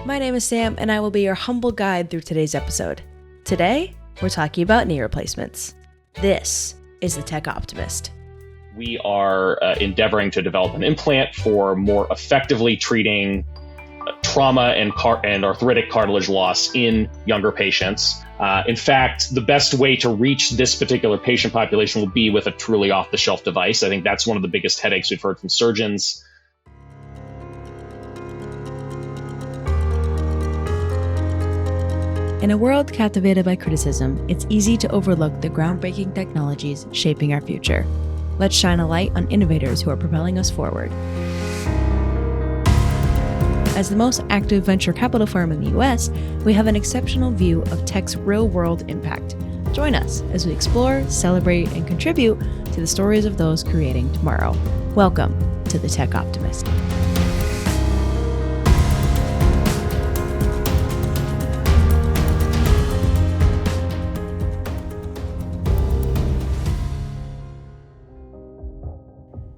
My name is Sam, and I will be your humble guide through today's episode. Today, we're talking about knee replacements. This is the Tech Optimist. We are endeavoring to develop an implant for more effectively treating trauma and arthritic cartilage loss in younger patients. In fact, the best way to reach this particular patient population will be with a truly off-the-shelf device. I think that's one of the biggest headaches we've heard from surgeons. In a world captivated by criticism, it's easy to overlook the groundbreaking technologies shaping our future. Let's shine a light on innovators who are propelling us forward. As the most active venture capital firm in the US, we have an exceptional view of tech's real-world impact. Join us as we explore, celebrate, and contribute to the stories of those creating tomorrow. Welcome to the Tech Optimist.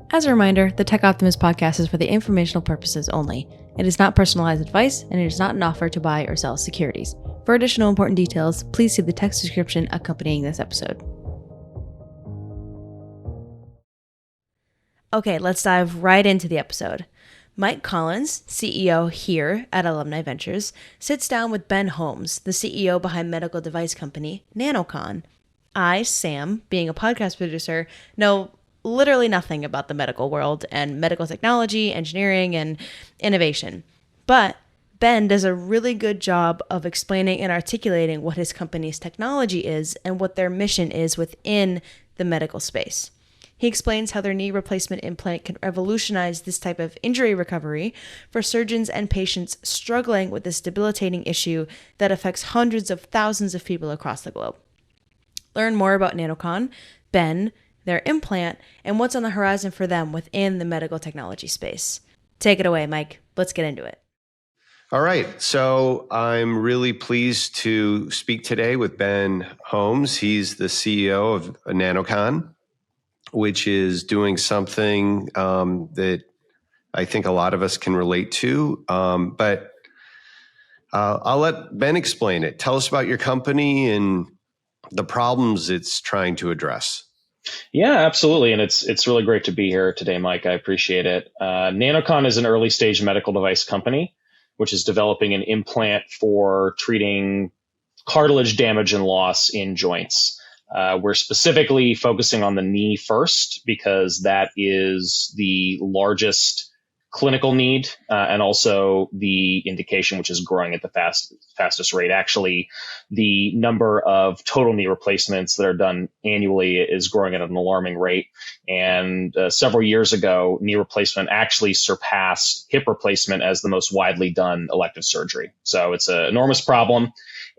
As a reminder, the Tech Optimist podcast is for the informational purposes only. It is not personalized advice, and it is not an offer to buy or sell securities. For additional important details, please see the text description accompanying this episode. Okay, let's dive right into the episode. Mike Collins, CEO here at Alumni Ventures, sits down with Ben Holmes, the CEO behind medical device company Nanochon. I, Sam, being a podcast producer, know literally nothing about the medical world and medical technology, engineering, and innovation. But Ben does a really good job of explaining and articulating what his company's technology is and what their mission is within the medical space. He explains how their knee replacement implant can revolutionize this type of injury recovery for surgeons and patients struggling with this debilitating issue that affects hundreds of thousands of people across the globe. Learn more about Nanochon, Ben, their implant, and what's on the horizon for them within the medical technology space. Take it away, Mike. Let's get into it. All right. So I'm really pleased to speak today with Ben Holmes. He's the CEO of Nanochon, which is doing something that I think a lot of us can relate to. But I'll let Ben explain it. Tell us about your company and the problems it's trying to address. Yeah, absolutely. And it's really great to be here today, Mike. I appreciate it. Nanochon is an early stage medical device company, which is developing an implant for treating cartilage damage and loss in joints. We're specifically focusing on the knee first because that is the largest clinical need and also the indication, which is growing at the fastest rate. Actually, the number of total knee replacements that are done annually is growing at an alarming rate. And several years ago, knee replacement actually surpassed hip replacement as the most widely done elective surgery. So it's an enormous problem.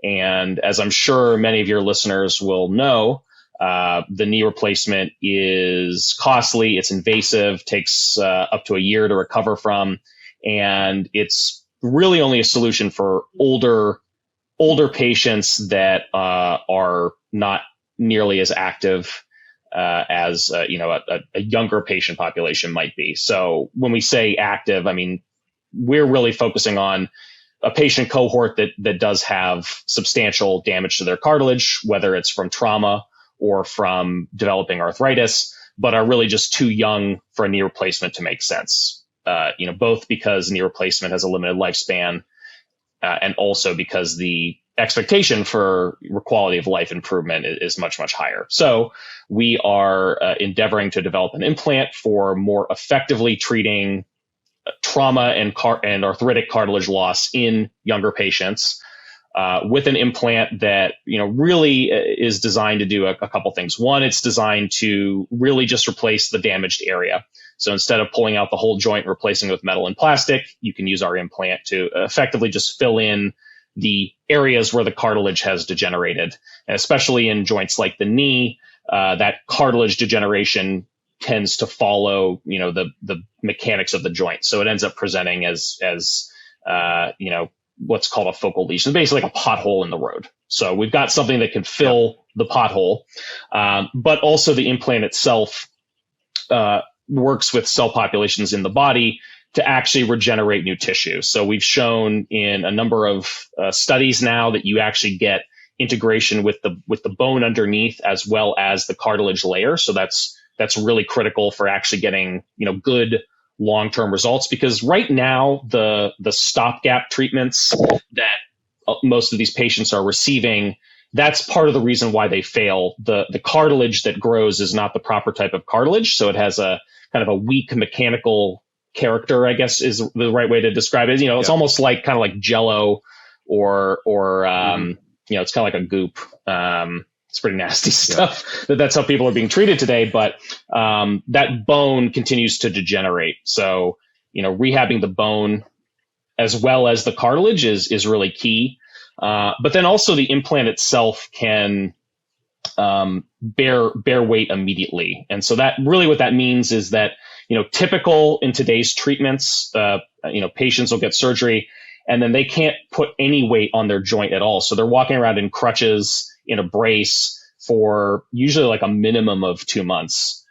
And as I'm sure many of your listeners will know, the knee replacement is costly, it's invasive, takes up to a year to recover from, and it's really only a solution for older patients that are not nearly as active as a younger patient population might be. So when we say active, I mean, we're really focusing on a patient cohort that does have substantial damage to their cartilage, whether it's from trauma or from developing arthritis, but are really just too young for a knee replacement to make sense. Both because knee replacement has a limited lifespan, and also because the expectation for quality of life improvement is much, much higher. So we are endeavoring to develop an implant for more effectively treating trauma and arthritic cartilage loss in younger patients. With an implant that really is designed to do a couple things. One, it's designed to really just replace the damaged area. So instead of pulling out the whole joint and replacing it with metal and plastic, you can use our implant to effectively just fill in the areas where the cartilage has degenerated. And especially in joints like the knee, that cartilage degeneration tends to follow the mechanics of the joint. So it ends up presenting as what's called a focal lesion, basically like a pothole in the road. So we've got something that can fill the pothole, but also the implant itself works with cell populations in the body to actually regenerate new tissue. So we've shown in a number of studies now that you actually get integration with the bone underneath as well as the cartilage layer. So that's really critical for actually getting good long-term results, because right now the stopgap treatments that most of these patients are receiving, that's part of the reason why they fail. The cartilage that grows is not the proper type of cartilage, so it has a kind of a weak mechanical character, I guess is the right way to describe it. It's almost like kind of like Jello or it's kind of like a goop. It's pretty nasty stuff. That's how people are being treated today. But that bone continues to degenerate. So, rehabbing the bone as well as the cartilage is really key. But then also the implant itself can bear weight immediately. And so that really what that means is that, typical in today's treatments, patients will get surgery and then they can't put any weight on their joint at all. So they're walking around in crutches, in a brace for usually like a minimum of 2 months.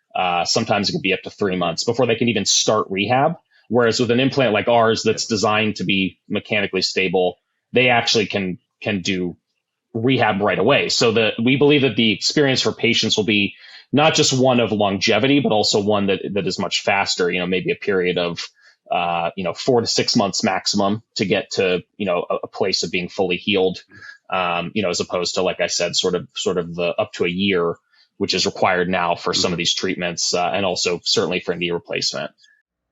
Sometimes it could be up to 3 months before they can even start rehab. Whereas with an implant like ours that's designed to be mechanically stable, they actually can do rehab right away. So we believe that the experience for patients will be not just one of longevity, but also one that is much faster, maybe a period of 4 to 6 months maximum to get to, a place of being fully healed, as opposed to, like I said, sort of the up to a year, which is required now for some of these treatments, and also certainly for knee replacement.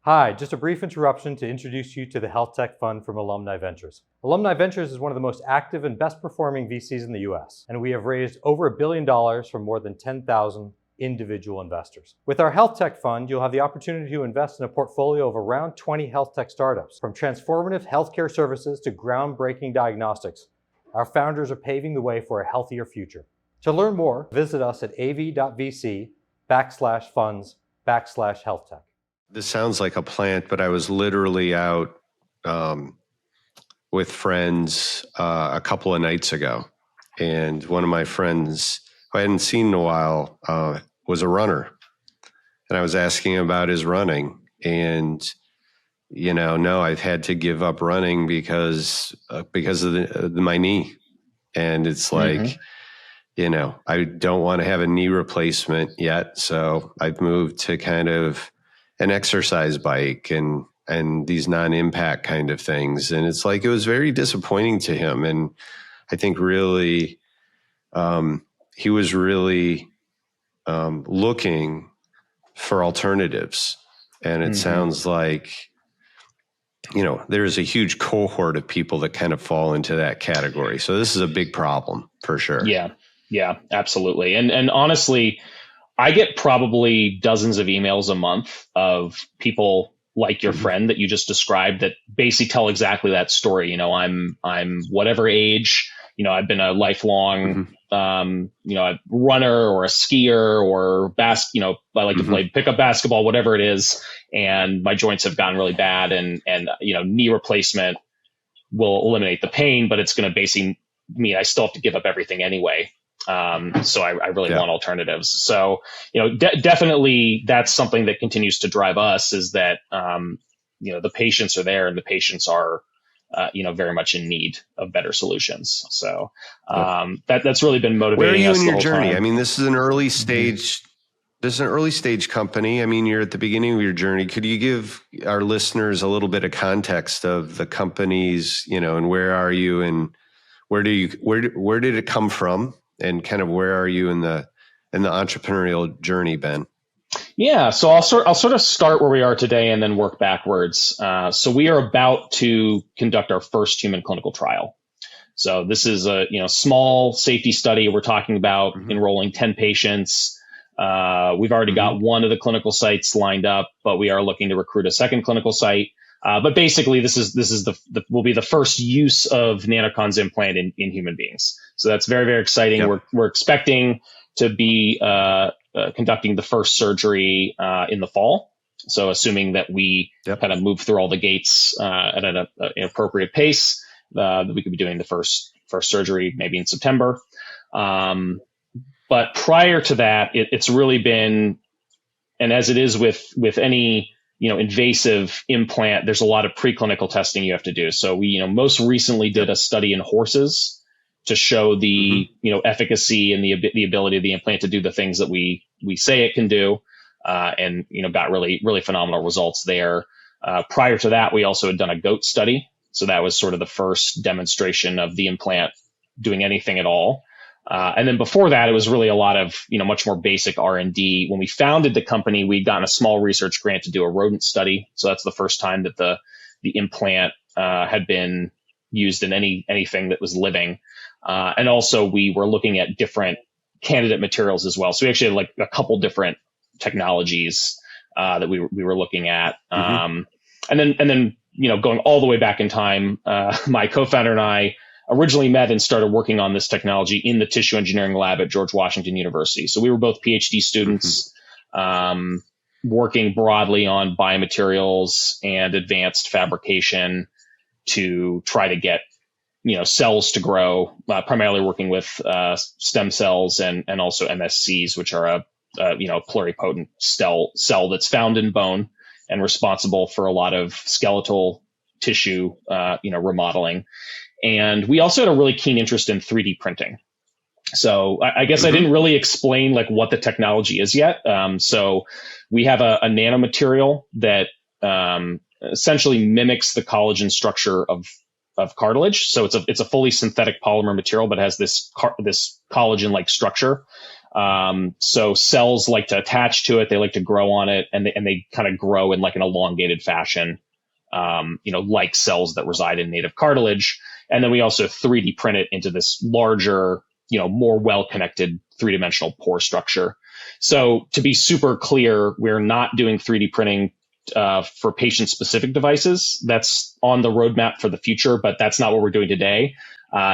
Hi, just a brief interruption to introduce you to the Health Tech Fund from Alumni Ventures. Alumni Ventures is one of the most active and best performing VCs in the US, and we have raised over $1 billion from more than 10,000 individual investors. With our Health Tech Fund, you'll have the opportunity to invest in a portfolio of around 20 health tech startups. From transformative healthcare services to groundbreaking diagnostics, our founders are paving the way for a healthier future. To learn more, visit us at av.vc/funds/healthtech. This sounds like a plant, but I was literally out with friends a couple of nights ago. And one of my friends who I hadn't seen in a while was a runner. And I was asking him about his running. And, no, I've had to give up running because of my knee. And it's like, I don't want to have a knee replacement yet. So I've moved to kind of an exercise bike and these non-impact kind of things. And it's like, it was very disappointing to him. And I think really, he was really looking for alternatives. And it sounds like, there's a huge cohort of people that kind of fall into that category. So this is a big problem for sure. Yeah, absolutely. And honestly, I get probably dozens of emails a month of people like your friend that you just described that basically tell exactly that story. I'm whatever age, I've been a lifelong, a runner or a skier or I like to play pickup basketball, whatever it is. And my joints have gotten really bad and knee replacement will eliminate the pain, but it's going to basically mean I still have to give up everything anyway. So I really want alternatives. So, definitely that's something that continues to drive us is that, the patients are there and the patients are, very much in need of better solutions. So, that's really been motivating us. Where are you in the your whole journey? time. I mean, this is an early stage. This is an early stage company. I mean, you're at the beginning of your journey. Could you give our listeners a little bit of context of the companies, and where are you and where did it come from? And kind of where are you in the entrepreneurial journey, Ben? Yeah, so I'll sort of start where we are today and then work backwards. So we are about to conduct our first human clinical trial. So this is a small safety study. We're talking about enrolling 10 patients. We've already got one of the clinical sites lined up, but we are looking to recruit a second clinical site. But basically, this will be the first use of Nanochon's implant in human beings. So that's very, very exciting. Yep. We're expecting to be conducting the first surgery in the fall. So assuming that we kind of move through all the gates at an appropriate pace, that we could be doing the first surgery maybe in September. But prior to that, it's really been, and as it is with any invasive implant, there's a lot of preclinical testing you have to do. So we, most recently did a study in horses to show the, efficacy and the ability of the implant to do the things that we say it can do. And, got really, really phenomenal results there. Prior to that, we also had done a goat study. So that was sort of the first demonstration of the implant doing anything at all. And then before that, it was really a lot of, much more basic R&D. When we founded the company, we'd gotten a small research grant to do a rodent study. So that's the first time that the implant had been used in anything that was living. And also we were looking at different candidate materials as well. So we actually had like a couple different technologies that we were looking at. And then, going all the way back in time, my co-founder and I originally met and started working on this technology in the tissue engineering lab at George Washington University. So we were both PhD students, working broadly on biomaterials and advanced fabrication to try to get, cells to grow, primarily working with stem cells and also MSCs, which are a pluripotent cell that's found in bone and responsible for a lot of skeletal tissue, remodeling. And we also had a really keen interest in 3D printing. So I guess I didn't really explain like what the technology is yet. So we have a nanomaterial that essentially mimics the collagen structure of cartilage. So it's a fully synthetic polymer material, but has this collagen-like structure. So cells like to attach to it. They like to grow on it, and they kind of grow in like an elongated fashion, like cells that reside in native cartilage. And then we also 3D print it into this larger, more well-connected three-dimensional pore structure. So to be super clear, we're not doing 3D printing for patient-specific devices. That's on the roadmap for the future, but that's not what we're doing today.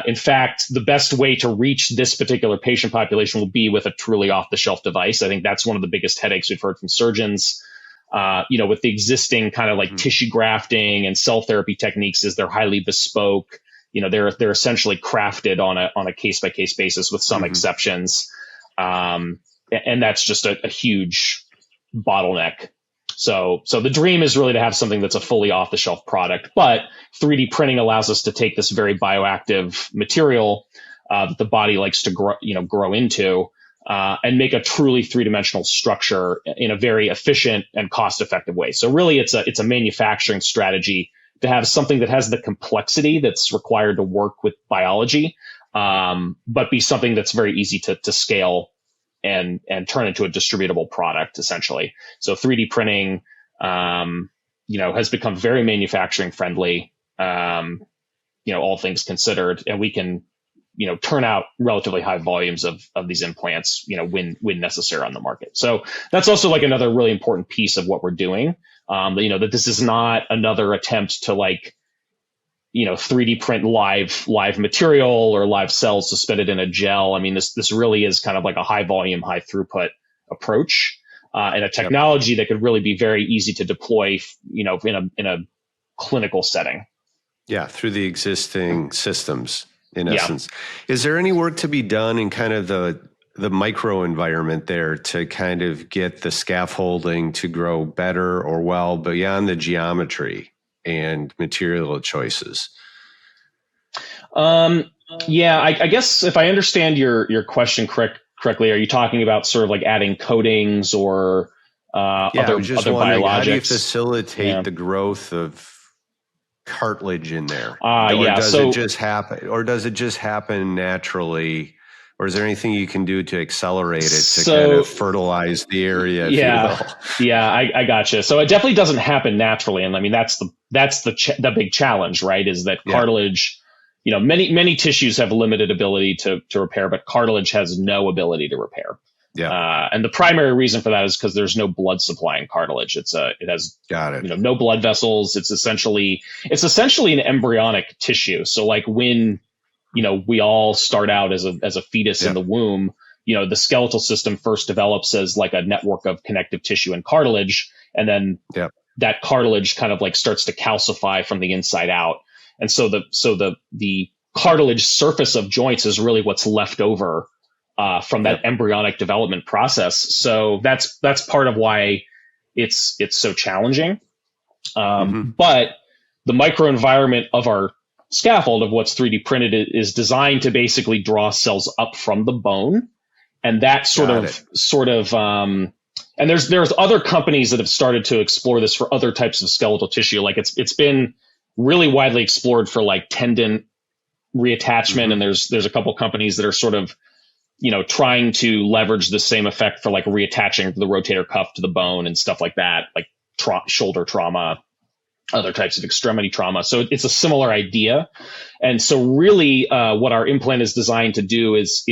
In fact, the best way to reach this particular patient population will be with a truly off-the-shelf device. I think that's one of the biggest headaches we've heard from surgeons. With the existing kind of like tissue grafting and cell therapy techniques, is they're highly bespoke. They're essentially crafted on a case by case basis with some exceptions, and that's just a huge bottleneck. So the dream is really to have something that's a fully off the shelf product, but 3D printing allows us to take this very bioactive material that the body likes to grow into, and make a truly three-dimensional structure in a very efficient and cost-effective way. So really, it's a manufacturing strategy to have something that has the complexity that's required to work with biology, but be something that's very easy to scale and turn into a distributable product, essentially. So 3D printing, has become very manufacturing friendly, all things considered, and we can turn out relatively high volumes of these implants, when necessary on the market. So that's also like another really important piece of what we're doing. That this is not another attempt to 3D print live material or live cells suspended in a gel. I mean, this really is kind of like a high volume, high throughput approach, and a technology that could really be very easy to deploy, in a clinical setting. Yeah, through the existing systems. In essence, is there any work to be done in kind of the micro environment there to kind of get the scaffolding to grow better or well beyond the geometry and material choices? I guess if I understand your question correctly, are you talking about sort of like adding coatings or other biologics? How do you facilitate the growth of cartilage in there? Does it just happen naturally, or is there anything you can do to accelerate it to kind of fertilize the area? I gotcha. So it definitely doesn't happen naturally, and I mean that's the big challenge, right? Is that cartilage? Many tissues have limited ability to repair, but cartilage has no ability to repair. And the primary reason for that is because there's no blood supply in cartilage. It has no blood vessels. It's essentially an embryonic tissue. So like when we all start out as a fetus in the womb, the skeletal system first develops as like a network of connective tissue and cartilage, and then that cartilage kind of like starts to calcify from the inside out. And so the cartilage surface of joints is really what's left over from that embryonic development process. So that's part of why it's so challenging. But the microenvironment of our scaffold, of what's 3D printed, is designed to basically draw cells up from the bone, and that and there's other companies that have started to explore this for other types of skeletal tissue. Like it's been really widely explored for like tendon reattachment, and there's a couple companies that are sort of, trying to leverage the same effect for like reattaching the rotator cuff to the bone and stuff like that, like shoulder trauma, other types of extremity trauma. So it's a similar idea. And so really what our implant is designed to do is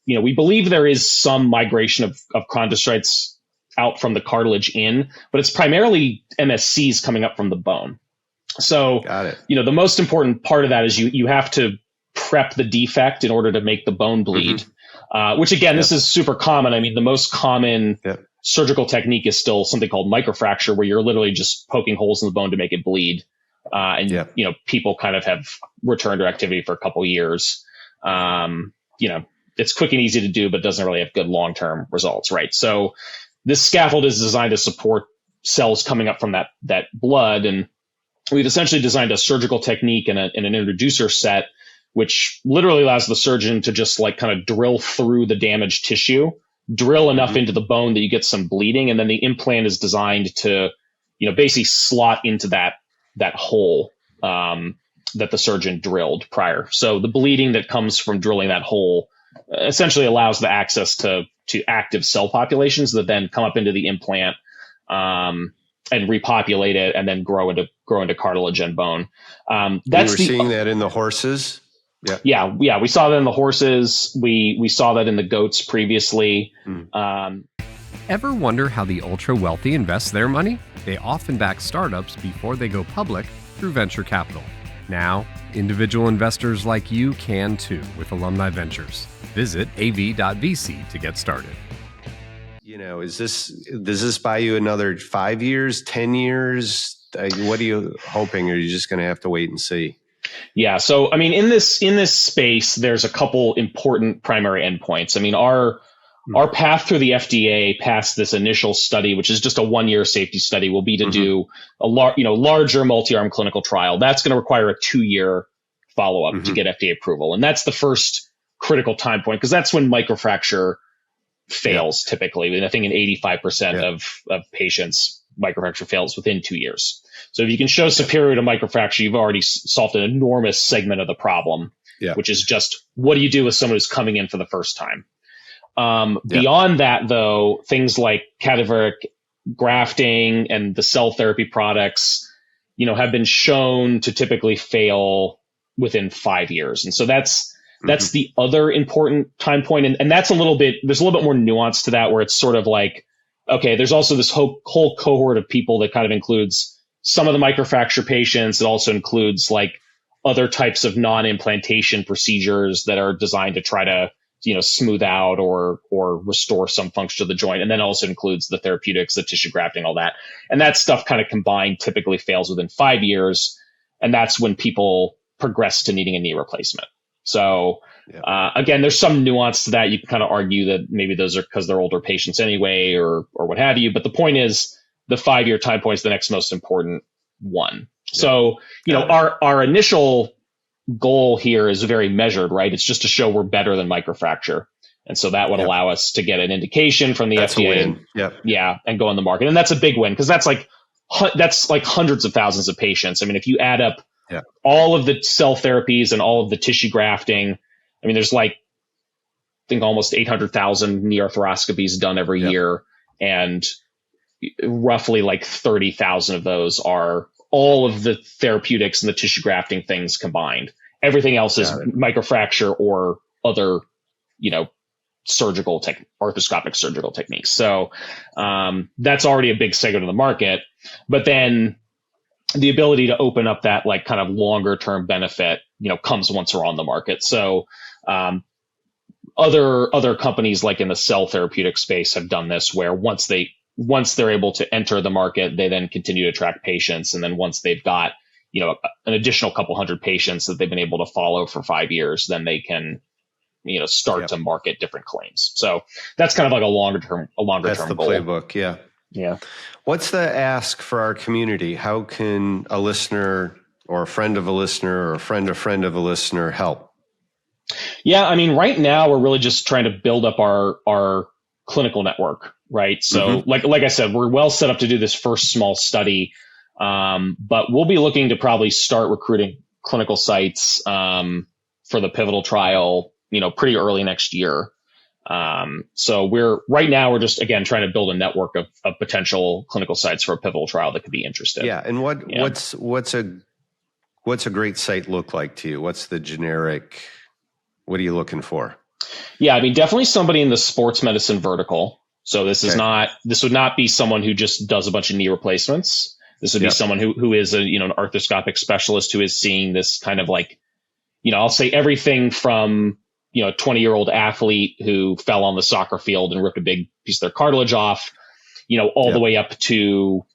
we believe there is some migration of chondrocytes out from the cartilage in, but it's primarily MSCs coming up from the bone. So, the most important part of that is you have to prep the defect in order to make the bone bleed, which again, this is super common. I mean, the most common surgical technique is still something called microfracture, where you're literally just poking holes in the bone to make it bleed. People kind of have returned to activity for a couple of years. It's quick and easy to do, but doesn't really have good long-term results, right? So this scaffold is designed to support cells coming up from that blood. And we've essentially designed a surgical technique and an introducer set, which literally allows the surgeon to just like kind of drill through the damaged tissue, drill enough into the bone that you get some bleeding. And then the implant is designed to, basically slot into that hole that the surgeon drilled prior. So the bleeding that comes from drilling that hole essentially allows the access to active cell populations that then come up into the implant and repopulate it and then grow into cartilage and bone. Seeing that in the horses. Yeah. We saw that in the horses. We saw that in the goats previously. Ever wonder how the ultra wealthy invest their money? They often back startups before they go public through venture capital. Now, individual investors like you can too with Alumni Ventures. Visit av.vc to get started. Does this buy you another 5 years, 10 years? What are you hoping? Or are you just going to have to wait and see? Yeah. So, I mean, in this space, there's a couple important primary endpoints. I mean, our path through the FDA past this initial study, which is just a 1-year safety study, will be to do a larger multi-arm clinical trial. That's going to require a 2-year follow-up to get FDA approval. And that's the first critical time point, because that's when microfracture fails typically. And I think in 85% of patients, microfracture fails within 2 years. So if you can show superior to microfracture, you've already solved an enormous segment of the problem, which is just, what do you do with someone who's coming in for the first time? Beyond that, though, things like cadaveric grafting and the cell therapy products, have been shown to typically fail within 5 years. And so that's the other important time point. And that's there's a little bit more nuance to that, where it's sort of like, okay, there's also this whole cohort of people that kind of includes some of the microfracture patients. It also includes like other types of non-implantation procedures that are designed to try to, smooth out or restore some function to the joint. And then also includes the therapeutics, the tissue grafting, all that. And that stuff kind of combined typically fails within 5 years. And that's when people progress to needing a knee replacement. So again, there's some nuance to that. You can kind of argue that maybe those are because they're older patients anyway, or what have you. But the point is, the 5-year time point is the next most important one. So, our initial goal here is very measured, right? It's just to show we're better than microfracture. And so that would allow us to get an indication from the FDA. And go on the market. And that's a big win, because that's like hundreds of thousands of patients. I mean, if you add up all of the cell therapies and all of the tissue grafting, I mean, there's like, I think almost 800,000 knee arthroscopies done every year. And roughly like 30,000 of those are all of the therapeutics and the tissue grafting things combined. Everything else is microfracture or other, arthroscopic surgical techniques. So that's already a big segment of the market. But then the ability to open up that like kind of longer term benefit, comes once we're on the market. So other companies like in the cell therapeutic space have done this, where once they're able to enter the market, they then continue to track patients. And then once they've got, an additional couple hundred patients that they've been able to follow for 5 years, then they can, start to market different claims. So that's kind of like a longer term That's the goal. playbook. Yeah. Yeah. What's the ask for our community? How can a listener or a friend of a listener or a friend of a listener help? Yeah, I mean, right now we're really just trying to build up our clinical network, right? So, like I said, we're well set up to do this first small study, but we'll be looking to probably start recruiting clinical sites for the pivotal trial, pretty early next year. So we're just again trying to build a network of potential clinical sites for a pivotal trial that could be interested. Yeah, and what's a great site look like to you? What's the generic? What are you looking for? Yeah, I mean, definitely somebody in the sports medicine vertical. So this would not be someone who just does a bunch of knee replacements. This would be someone who is an arthroscopic specialist who is seeing this kind of like, I'll say everything from, a 20-year-old athlete who fell on the soccer field and ripped a big piece of their cartilage off, all the way up to,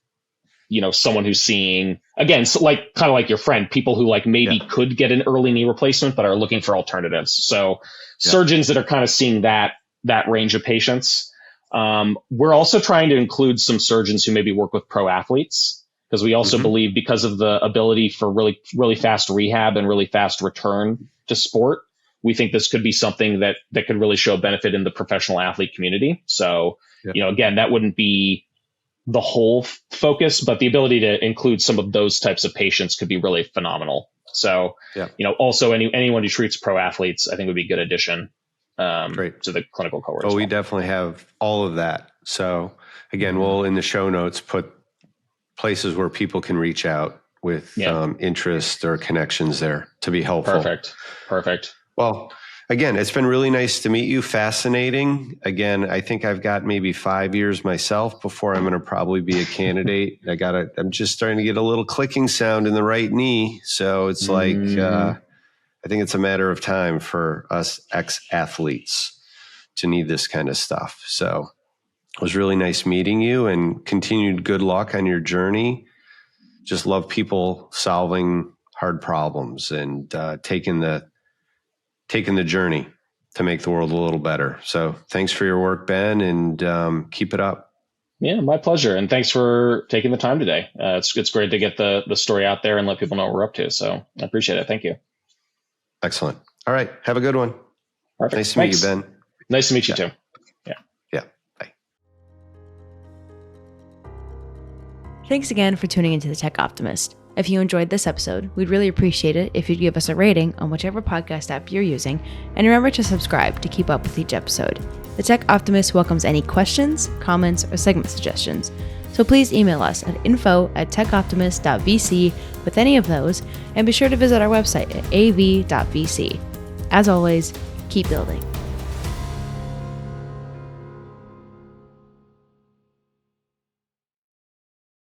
someone who's seeing, again, so like kind of like your friend, people who like maybe could get an early knee replacement, but are looking for alternatives. So surgeons that are kind of seeing that range of patients. We're also trying to include some surgeons who maybe work with pro athletes, because we also believe because of the ability for really, really fast rehab and really fast return to sport, we think this could be something that could really show benefit in the professional athlete community. So, again, that wouldn't be the whole focus, but the ability to include some of those types of patients could be really phenomenal. So, also anyone who treats pro athletes, I think would be a good addition to the clinical cohort. We definitely have all of that. So again, we'll in the show notes put places where people can reach out with interest or connections there to be helpful. Perfect. Well, again, it's been really nice to meet you. Fascinating. Again, I think I've got maybe 5 years myself before I'm going to probably be a candidate. I'm just starting to get a little clicking sound in the right knee. So it's like, I think it's a matter of time for us ex-athletes to need this kind of stuff. So it was really nice meeting you, and continued good luck on your journey. Just love people solving hard problems and taking the journey to make the world a little better. So thanks for your work, Ben, and keep it up. Yeah, my pleasure. And thanks for taking the time today. It's great to get the story out there and let people know what we're up to. So I appreciate it. Thank you. Excellent. All right. Have a good one. Perfect. Nice to meet you, Ben. Nice to meet you too. Yeah. Bye. Thanks again for tuning into the Tech Optimist. If you enjoyed this episode, we'd really appreciate it if you'd give us a rating on whichever podcast app you're using, and remember to subscribe to keep up with each episode. The Tech Optimist welcomes any questions, comments, or segment suggestions, so please email us at info@techoptimist.vc with any of those, and be sure to visit our website at av.vc. As always, keep building.